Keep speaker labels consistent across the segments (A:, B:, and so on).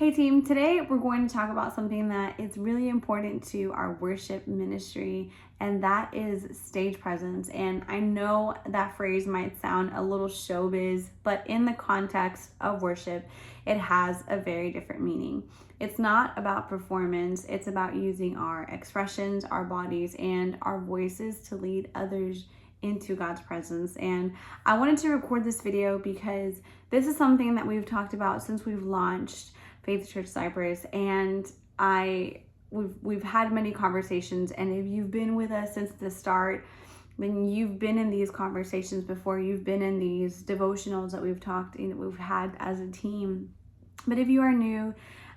A: Hey team, today we're going to talk about something that is really important to our worship ministry, and that is stage presence. And I know that phrase might sound a little showbiz, but in the context of worship, it has a very different meaning. It's not about performance, it's about using our expressions, our bodies, and our voices to lead others into God's presence. And I wanted to record this video because this is something that we've talked about since we've launched Faith Church Cypress, and we've had many conversations. And if you've been with us since the start, then you've been in these conversations before. You've been in these devotionals that we've had as a team. But if you are new,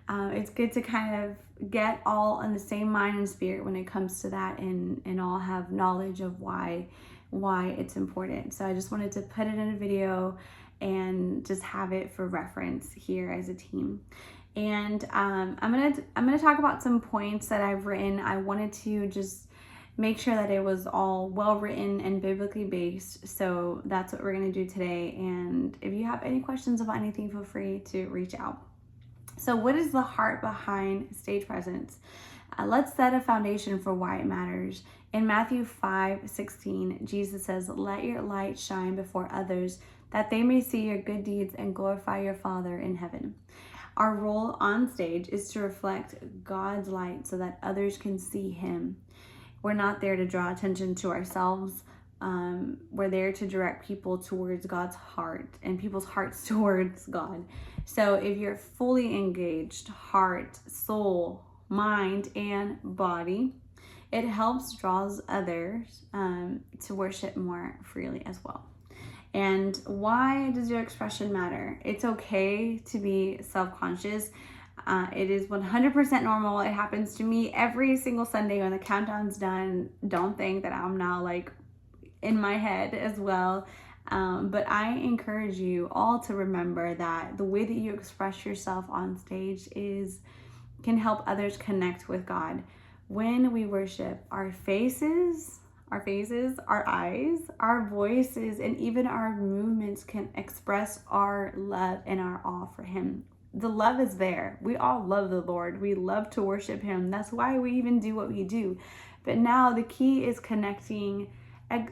A: it's good to kind of get all in the same mind and spirit when it comes to that, and all have knowledge of why it's important. So I just wanted to put it in a video and just have it for reference here as a team. And I'm gonna talk about some points that I've written. I wanted to just make sure that it was all well written and biblically based. So that's what we're gonna do today. And if you have any questions about anything, feel free to reach out. So what is the heart behind stage presence? Let's set a foundation for why it matters. In Matthew 5:16, Jesus says, "Let your light shine before others, that they may see your good deeds and glorify your Father in heaven." Our role on stage is to reflect God's light so that others can see Him. We're not there to draw attention to ourselves. We're there to direct people towards God's heart and people's hearts towards God. So if you're fully engaged, heart, soul, mind, and body, it helps draws others to worship more freely as well. And why does your expression matter? It's okay to be self-conscious. It is 100% normal. It happens to me every single Sunday when the countdown's done. Don't think that I'm now like in my head as well. But I encourage you all to remember that the way that you express yourself on stage can help others connect with God. When we worship, our faces, our eyes, our voices, and even our movements can express our love and our awe for Him. The love is there. We all love the Lord. We love to worship Him. That's why we even do what we do. But now the key is connecting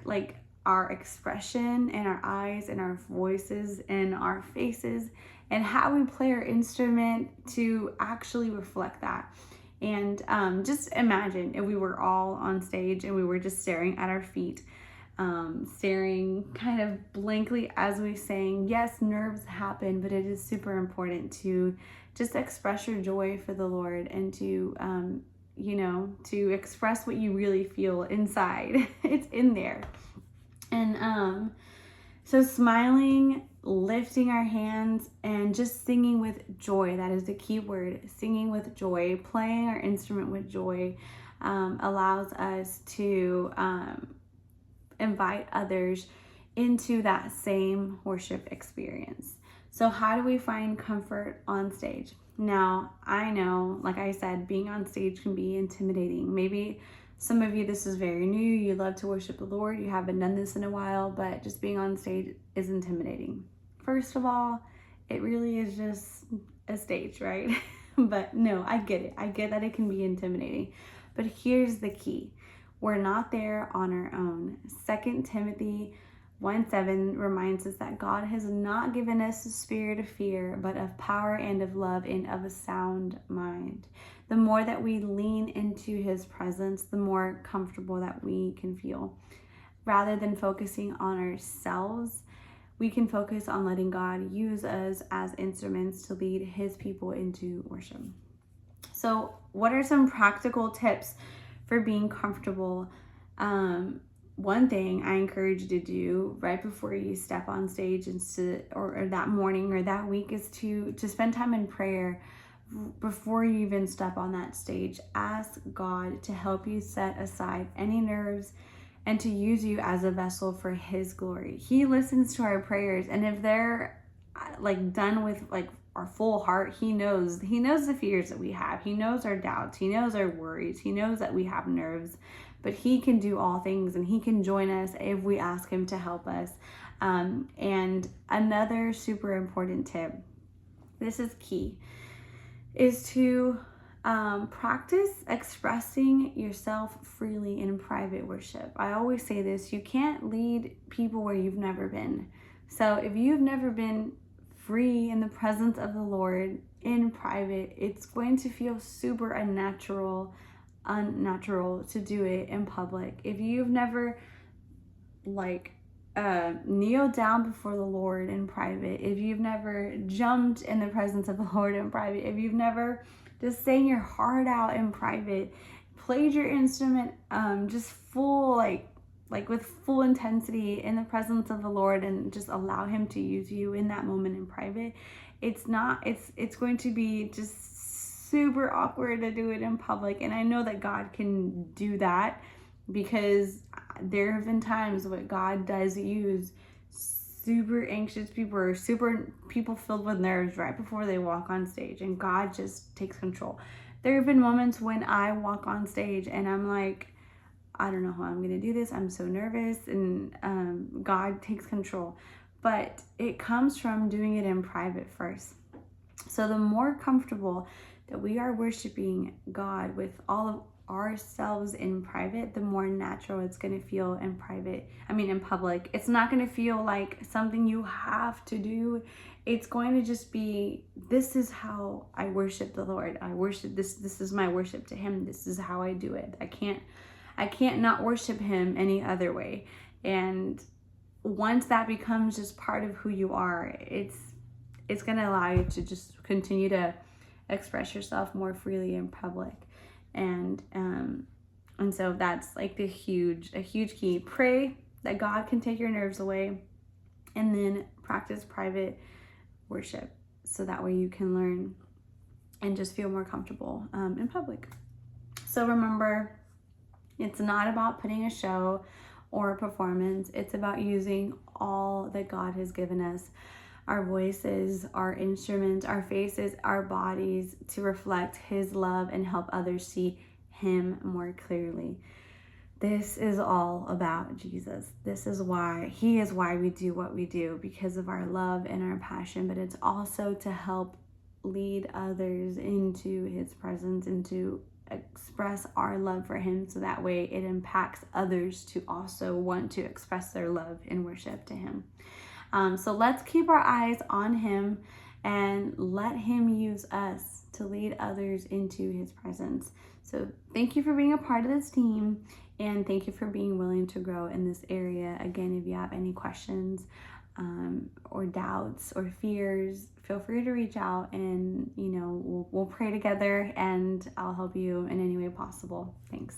A: like our expression and our eyes and our voices and our faces and how we play our instrument to actually reflect that. And just imagine if we were all on stage and we were just staring at our feet, staring kind of blankly as we sang. Yes, nerves happen, but it is super important to just express your joy for the Lord and to, to express what you really feel inside. It's in there. And so smiling, lifting our hands, and just singing with joy. That is the key word, singing with joy, playing our instrument with joy, allows us to invite others into that same worship experience. So how do we find comfort on stage? Now, I know, like I said, being on stage can be intimidating. Maybe some of you, this is very new. You love to worship the Lord. You haven't done this in a while, but just being on stage is intimidating. First of all, it really is just a stage, right? But no, I get it. I get that it can be intimidating. But here's the key. We're not there on our own. 2 Timothy 1:7 reminds us that God has not given us a spirit of fear, but of power and of love and of a sound mind. The more that we lean into His presence, the more comfortable that we can feel. Rather than focusing on ourselves, we can focus on letting God use us as instruments to lead His people into worship. So what are some practical tips for being comfortable? One thing I encourage you to do right before you step on stage or that morning or that week is to spend time in prayer before you even step on that stage. Ask God to help you set aside any nerves and to use you as a vessel for His glory. He listens to our prayers, and if they're like done with like our full heart, He knows the fears that we have. He knows our doubts. He knows our worries. He knows that we have nerves, but He can do all things, and He can join us if we ask Him to help us. And another super important tip, this is key. is to practice expressing yourself freely in private worship. I always say this, you can't lead people where you've never been. So if you've never been free in the presence of the Lord in private, it's going to feel super unnatural to do it in public. If you've never kneel down before the Lord in private, if you've never jumped in the presence of the Lord in private, if you've never just sang your heart out in private, played your instrument just full like with full intensity in the presence of the Lord, and just allow him to use you in that moment in private, it's going to be just super awkward to do it in public. And I know that God can do that, because there have been times what God does use super anxious people or super people filled with nerves right before they walk on stage, and God just takes control. There have been moments when I walk on stage and I'm like, I don't know how I'm gonna do this. I'm so nervous, and God takes control. But it comes from doing it in private first. So the more comfortable that we are worshiping God with all of ourselves in private, the more natural it's going to feel in public. It's not going to feel like something you have to do. It's going to just be, this is how I worship the Lord. I worship this is my worship to him. This is how I do it. I can't not worship him any other way. And once that becomes just part of who you are, it's going to allow you to just continue to express yourself more freely in public. And so that's like a huge key. Pray that God can take your nerves away, and then practice private worship, so that way you can learn and just feel more comfortable in public. So remember, it's not about putting a show or a performance. It's about using all that God has given us, our voices, our instruments, our faces, our bodies, to reflect his love and help others see him more clearly. This is all about Jesus. This is why we do what we do, because of our love and our passion, but it's also to help lead others into his presence and to express our love for him, so that way it impacts others to also want to express their love in worship to him. So let's keep our eyes on him and let him use us to lead others into his presence. So thank you for being a part of this team, and thank you for being willing to grow in this area. Again, if you have any questions or doubts or fears, feel free to reach out, and we'll pray together, and I'll help you in any way possible. Thanks.